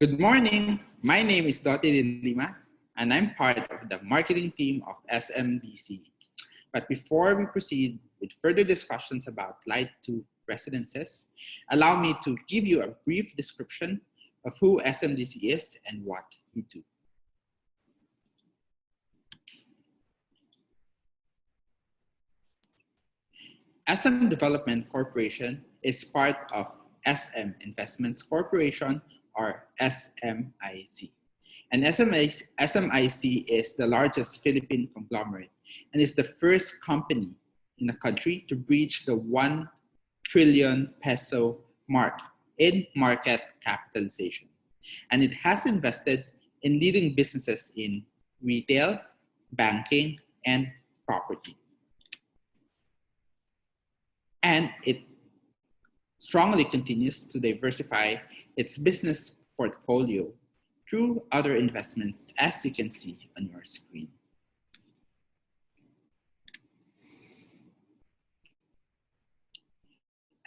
Good morning. My name is Dottie Lima, and I'm part of the marketing team of SMDC. But before we proceed with further discussions about Light 2 residences, allow me to give you a brief description of who SMDC is and what we do. SM Development Corporation is part of SM Investments Corporation, or SMIC. And SMIC is the largest Philippine conglomerate and is the first company in the country to breach the 1 trillion peso mark in market capitalization. And it has invested in leading businesses in retail, banking, and property. And it strongly continues to diversify its business portfolio through other investments, as you can see on your screen.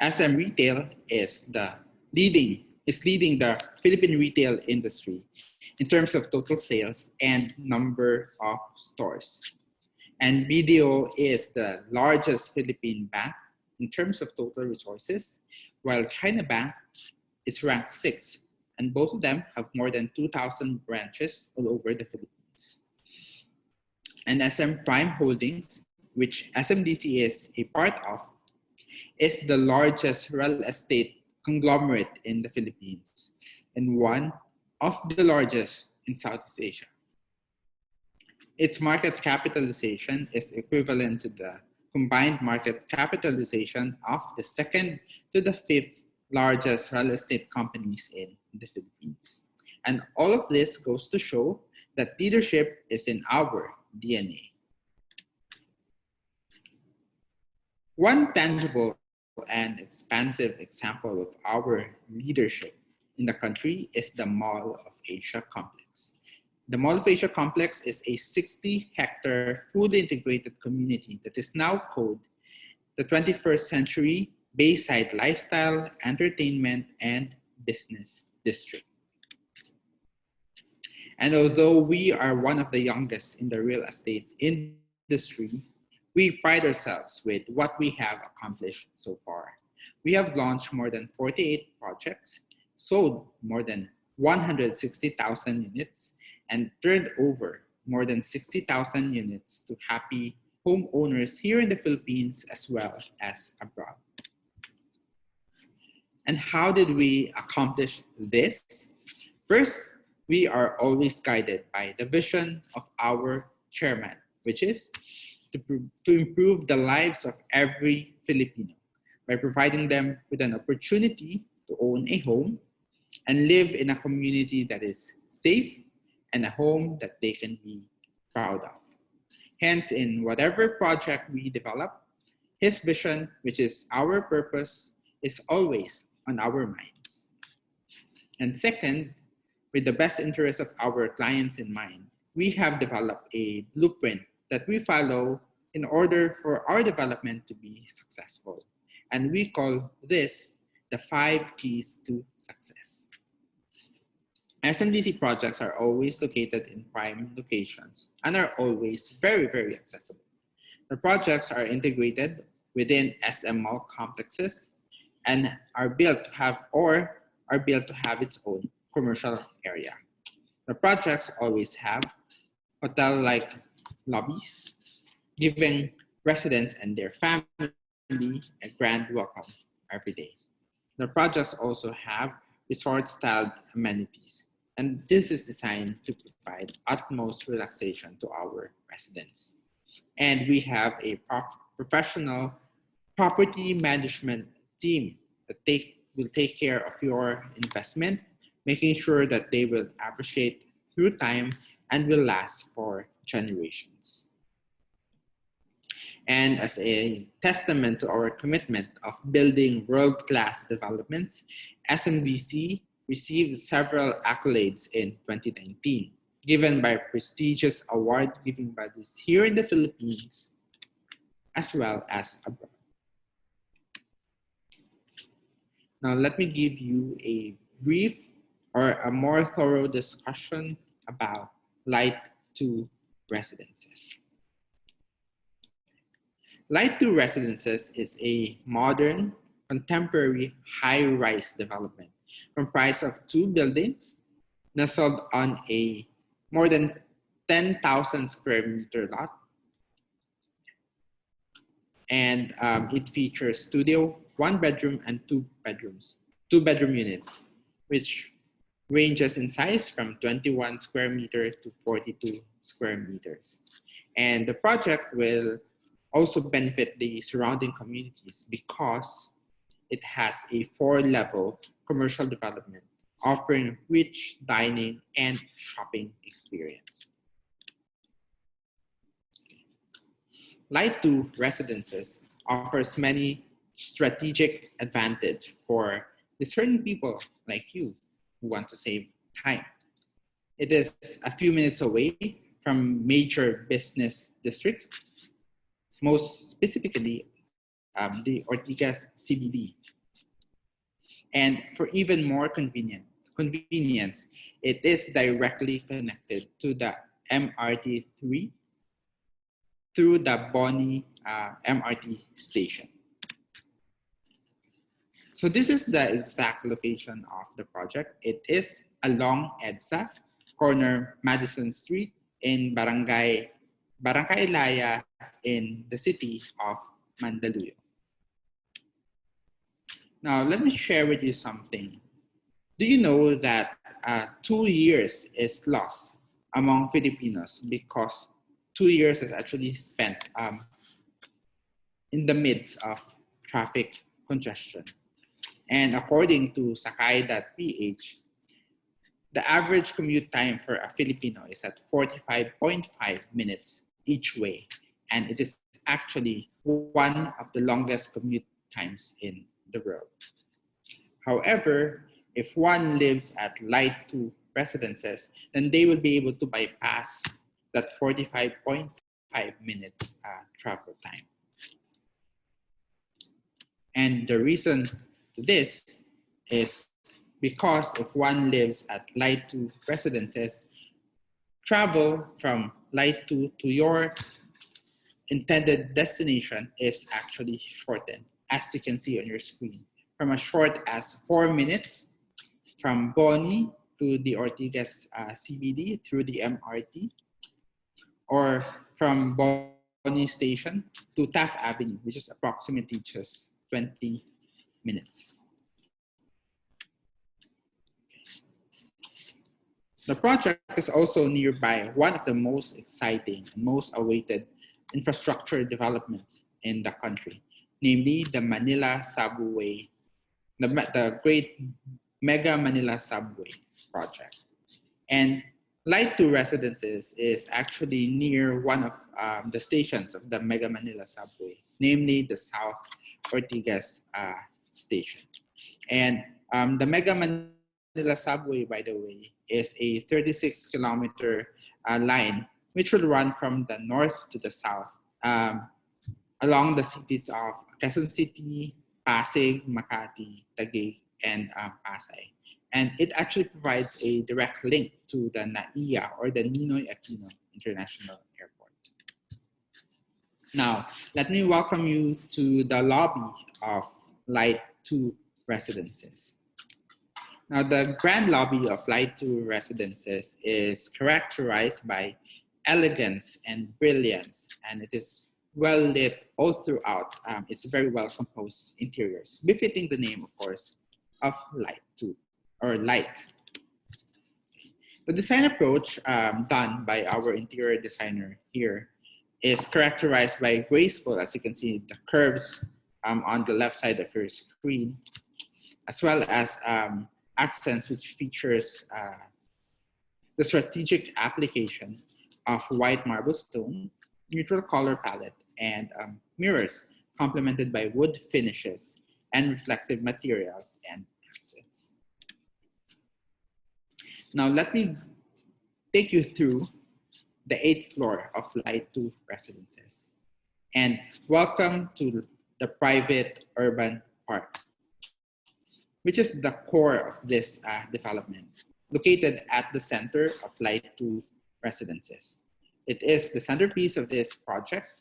SM Retail is leading the Philippine retail industry in terms of total sales and number of stores. And BDO is the largest Philippine bank in terms of total resources, while China Bank is ranked 6th, and both of them have more than 2,000 branches all over the Philippines. And SM Prime Holdings, which SMDC is a part of, is the largest real estate conglomerate in the Philippines and one of the largest in Southeast Asia. Its market capitalization is equivalent to the combined market capitalization of the 2nd to the 5th largest real estate companies in the Philippines. And all of this goes to show that leadership is in our DNA. One tangible and expansive example of our leadership in the country is the Mall of Asia complex. The Mall of Asia complex is a 60-hectare fully integrated community that is now called the 21st century Bayside Lifestyle, Entertainment, and Business District. And although we are one of the youngest in the real estate industry, we pride ourselves with what we have accomplished so far. We have launched more than 48 projects, sold more than 160,000 units, and turned over more than 60,000 units to happy homeowners here in the Philippines as well as abroad. And how did we accomplish this? First, we are always guided by the vision of our chairman, which is to improve the lives of every Filipino by providing them with an opportunity to own a home and live in a community that is safe and a home that they can be proud of. Hence, in whatever project we develop, his vision, which is our purpose, is always on our minds. And second, with the best interest of our clients in mind, we have developed a blueprint that we follow in order for our development to be successful. And we call this the 5 keys to success. SMDC projects are always located in prime locations and are always very, very accessible. The projects are integrated within SM mall complexes and are built to have its own commercial area. The projects always have hotel-like lobbies, giving residents and their family a grand welcome every day. The projects also have resort-styled amenities, and this is designed to provide utmost relaxation to our residents. And we have a professional property management team that will take care of your investment, making sure that they will appreciate through time and will last for generations. And as a testament to our commitment of building world-class developments, SMDC received several accolades in 2019, given by prestigious award-giving bodies here in the Philippines, as well as abroad. Now, let me give you a brief or a more thorough discussion about Light 2 residences. Light 2 residences is a modern, contemporary, high-rise development comprised of 2 buildings nestled on a more than 10,000 square meter lot. And it features studio, 1 bedroom, and 2 bedrooms, 2 bedroom units, which ranges in size from 21 square meter to 42 square meters. And the project will also benefit the surrounding communities because it has a 4-level commercial development offering rich dining and shopping experience. Light 2 residences offers many strategic advantage for discerning people like you who want to save time. It is a few minutes away from major business districts, most specifically the Ortigas CBD. And for even more convenience, it is directly connected to the MRT3 through the Boni MRT station. So this is the exact location of the project. It is along EDSA, corner Madison Street in Barangay Laya in the city of Mandaluyong. Now, let me share with you something. Do you know that 2 years is lost among Filipinos because 2 years is actually spent in the midst of traffic congestion? And according to 𝐂𝐞𝐧𝐭𝐫𝐷, the average commute time for a Filipino is at 45.5 minutes each way. And it is actually one of the longest commute times in the world. However, if one lives at Light 2 residences, then they will be able to bypass that 45.5 minutes travel time. And the reason to this is because if one lives at Light 2 residences, travel from Light 2 to your intended destination is actually shortened, as you can see on your screen, from as short as 4 minutes from Boni to the Ortigas CBD through the MRT, or from Boni Station to Taft Avenue, which is approximately just 20 minutes. The project is also nearby one of the most exciting and most awaited infrastructure developments in the country, namely the Manila Subway, the Great Mega Manila Subway project. And Light 2 Residences is actually near one of the stations of the Mega Manila Subway, namely the South Ortigas station. And the Mega Manila Subway, by the way, is a 36-kilometer line which will run from the north to the south along the cities of Quezon City, Pasay, Makati, Taguig, and Pasay. And it actually provides a direct link to the NAIA, or the Ninoy Aquino International Airport. Now, let me welcome you to the lobby of Light 2 Residences. Now, the grand lobby of Light 2 Residences is characterized by elegance and brilliance, and it is well lit all throughout. It's very well composed interiors, befitting the name, of course, of Light 2, or Light. The design approach done by our interior designer here is characterized by graceful, as you can see, the curves on the left side of your screen, as well as accents which features the strategic application of white marble stone, neutral color palette, and mirrors complemented by wood finishes and reflective materials and accents. Now let me take you through the 8th floor of Light 2 Residences. And welcome to the private urban park. which is the core of this development, located at the center of Light 2 residences. It is the centerpiece of this project,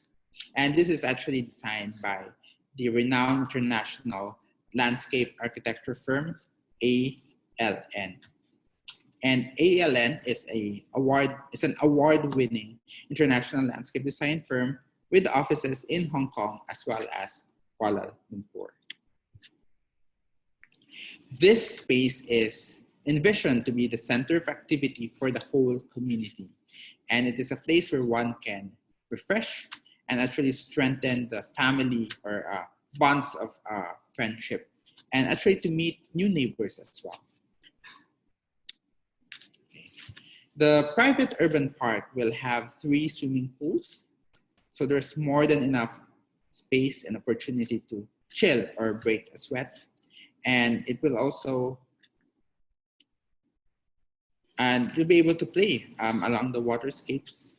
and this is actually designed by the renowned international landscape architecture firm, ALN. And ALN is an award-winning international landscape design firm with offices in Hong Kong as well as Kuala Lumpur. This space is envisioned to be the center of activity for the whole community. And it is a place where one can refresh and actually strengthen the family or bonds of friendship, and actually to meet new neighbors as well. Okay. The private urban park will have 3 swimming pools. So there's more than enough space and opportunity to chill or break a sweat. And it will also, and you'll be able to play along the waterscapes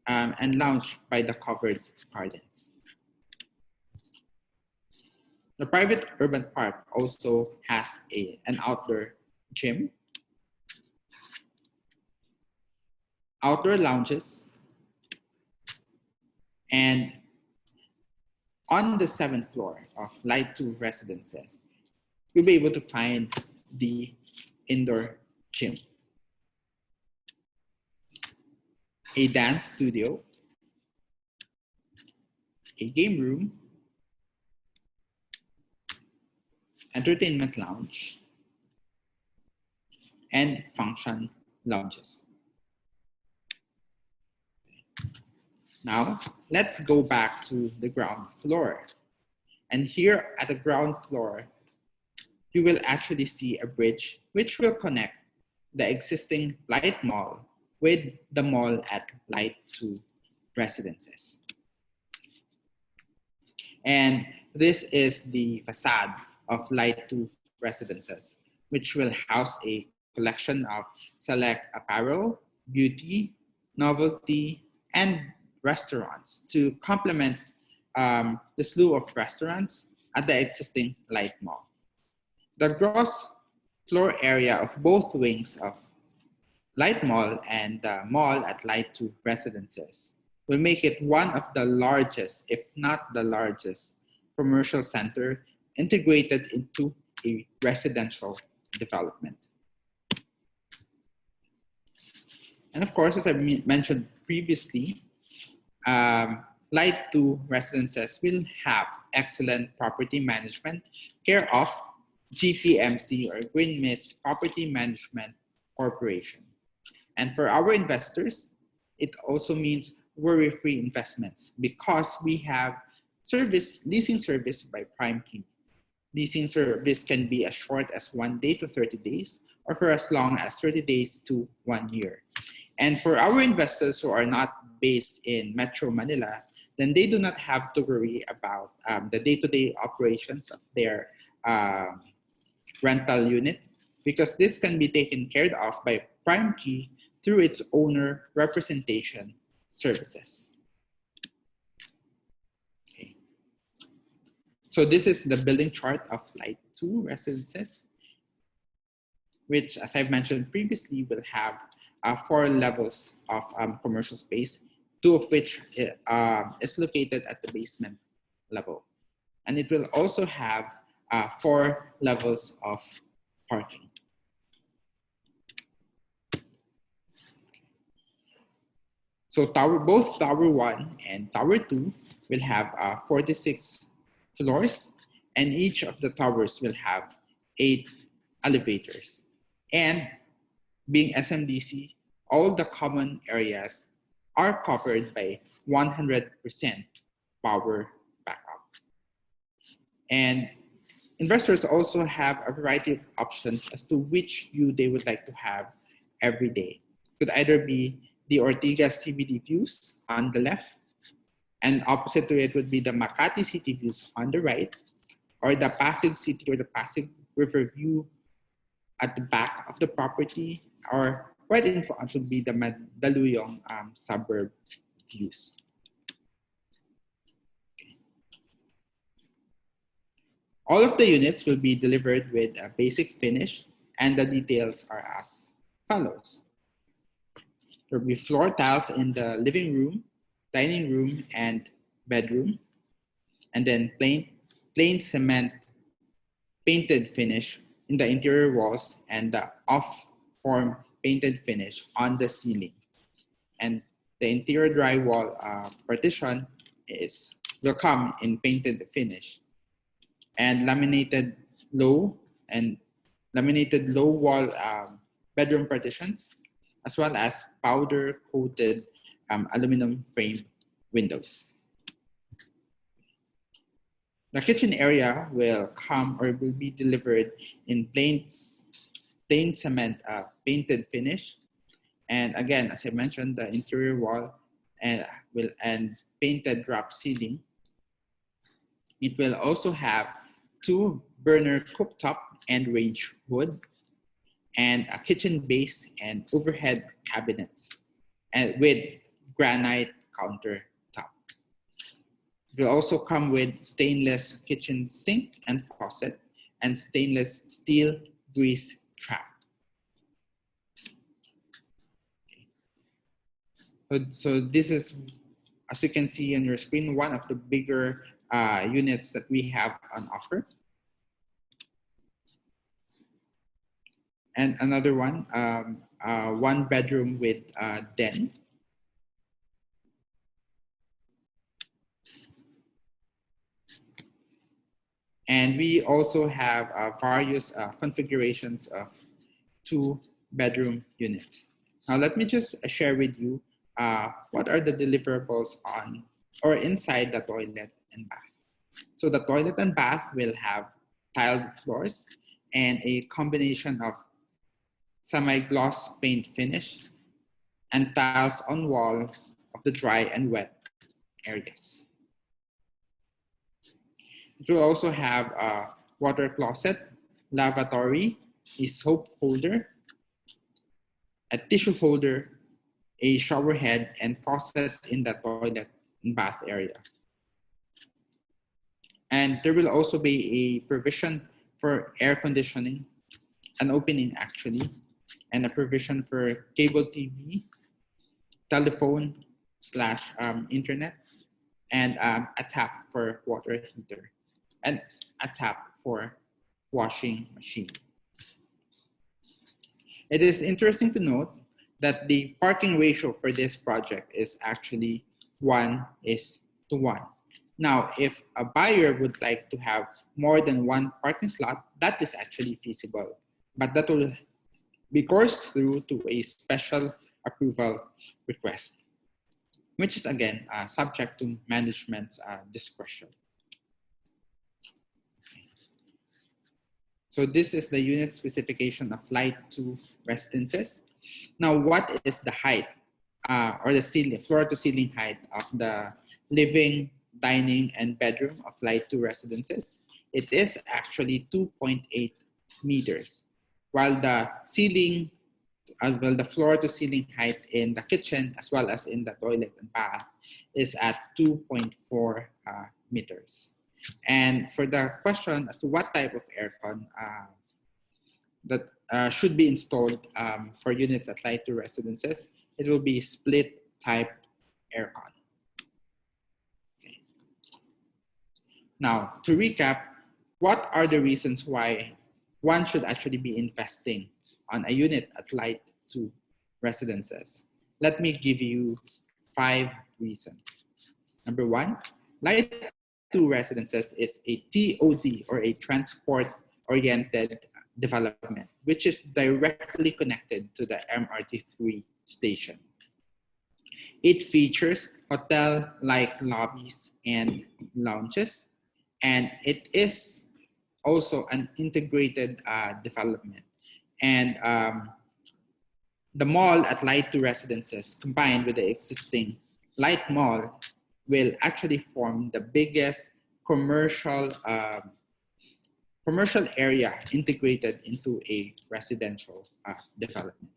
and lounge by the covered gardens. The private urban park also has an outdoor gym, outdoor lounges, and on the 7th floor of Light 2 residences, you'll be able to find the indoor gym, a dance studio, a game room, entertainment lounge, and function lounges. Now, let's go back to the ground floor. And here at the ground floor, you will actually see a bridge which will connect the existing Light Mall with the mall at Light 2 residences. And this is the facade of Light 2 residences, which will house a collection of select apparel, beauty, novelty, and restaurants to complement the slew of restaurants at the existing Light Mall. The gross floor area of both wings of Light Mall and the mall at Light 2 residences will make it one of the largest, if not the largest, commercial center integrated into a residential development. And of course, as I mentioned previously, Light 2 residences will have excellent property management care of GPMC or Green Mist Property Management Corporation. And for our investors, it also means worry-free investments because we have leasing service by Prime Key. Leasing service can be as short as 1 day to 30 days or for as long as 30 days to 1 year. And for our investors who are not based in Metro Manila, then they do not have to worry about the day-to-day operations of their rental unit because this can be taken care of by Prime Key through its owner representation services. Okay. So this is the building chart of Light 2 residences, which, as I've mentioned previously, will have 4 levels of commercial space, 2 of which is located at the basement level. And it will also have 4 levels of parking. So both Tower 1 and Tower 2 will have 46 floors, and each of the towers will have 8 elevators. And being SMDC, all the common areas are covered by 100% power backup. And investors also have a variety of options as to which view they would like to have every day. It could either be the Ortigas CBD views on the left, and opposite to it would be the Makati City views on the right, or the Pasig City or the Pasig River view at the back of the property, or right in front would be the Mandaluyong suburb views. All of the units will be delivered with a basic finish, and the details are as follows. There will be floor tiles in the living room, dining room, and bedroom, and then plain cement painted finish in the interior walls and the off-form painted finish on the ceiling. And the interior drywall partition will come in painted finish, and laminated low wall bedroom partitions, as well as powder coated aluminum frame windows. The kitchen area will come or will be delivered in plain cement painted finish. And again, as I mentioned, the interior wall and painted drop ceiling. It will also have 2 burner cooktop and range hood, and a kitchen base and overhead cabinets, and with granite countertop. It will also come with stainless kitchen sink and faucet and stainless steel grease trap. So this is, as you can see on your screen, one of the bigger units that we have on offer. And another one, 1 bedroom with den. And we also have various configurations of 2 bedroom units. Now let me just share with you what are the deliverables on or inside the toilet and bath. So the toilet and bath will have tiled floors and a combination of semi-gloss paint finish and tiles on wall of the dry and wet areas. It will also have a water closet, lavatory, a soap holder, a tissue holder, a shower head, and faucet in the toilet and bath area. And there will also be a provision for air conditioning, an opening actually, and a provision for cable TV, telephone / internet, and a tap for water heater, and a tap for washing machine. It is interesting to note that the parking ratio for this project is actually 1:1. Now, if a buyer would like to have more than 1 parking slot, that is actually feasible, but that will be coursed through to a special approval request, which is again subject to management's discretion. So this is the unit specification of Light 2 residences. Now, what is the height or the ceiling, floor to ceiling height of the living, dining, and bedroom of Light 2 residences? It is actually 2.8 meters, while the ceiling, the floor to ceiling height in the kitchen as well as in the toilet and bath is at 2.4 meters. And for the question as to what type of aircon that should be installed for units at Light 2 residences, it will be split type aircon. Okay. Now, to recap, what are the reasons why one should actually be investing on a unit at Light 2 residences? Let me give you 5 reasons. Number 1, Light 2 residences is a TOD or a transport-oriented development, which is directly connected to the MRT3 station. It features hotel-like lobbies and lounges, and it is also an integrated development. And the mall at Light 2 residences combined with the existing Light Mall will actually form the biggest commercial area integrated into a residential development.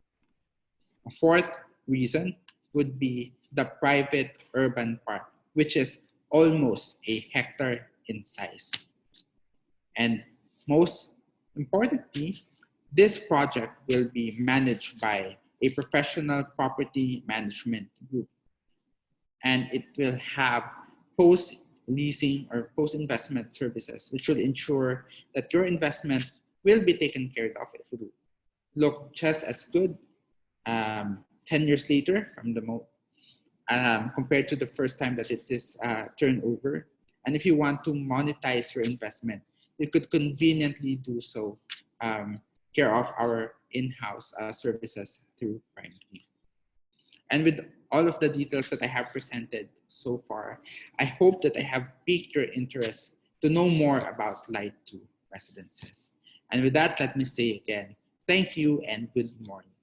A 4th reason would be the private urban park, which is almost a hectare in size. And most importantly, this project will be managed by a professional property management group, and it will have post-leasing or post-investment services, which will ensure that your investment will be taken care of. It will look just as good 10 years later from the compared to the first time that it is turned over. And if you want to monetize your investment, you could conveniently do so care of our in-house services through PrimeKey. And with all of the details that I have presented so far, I hope that I have piqued your interest to know more about Light 2 residences. And with that, let me say again, thank you and good morning.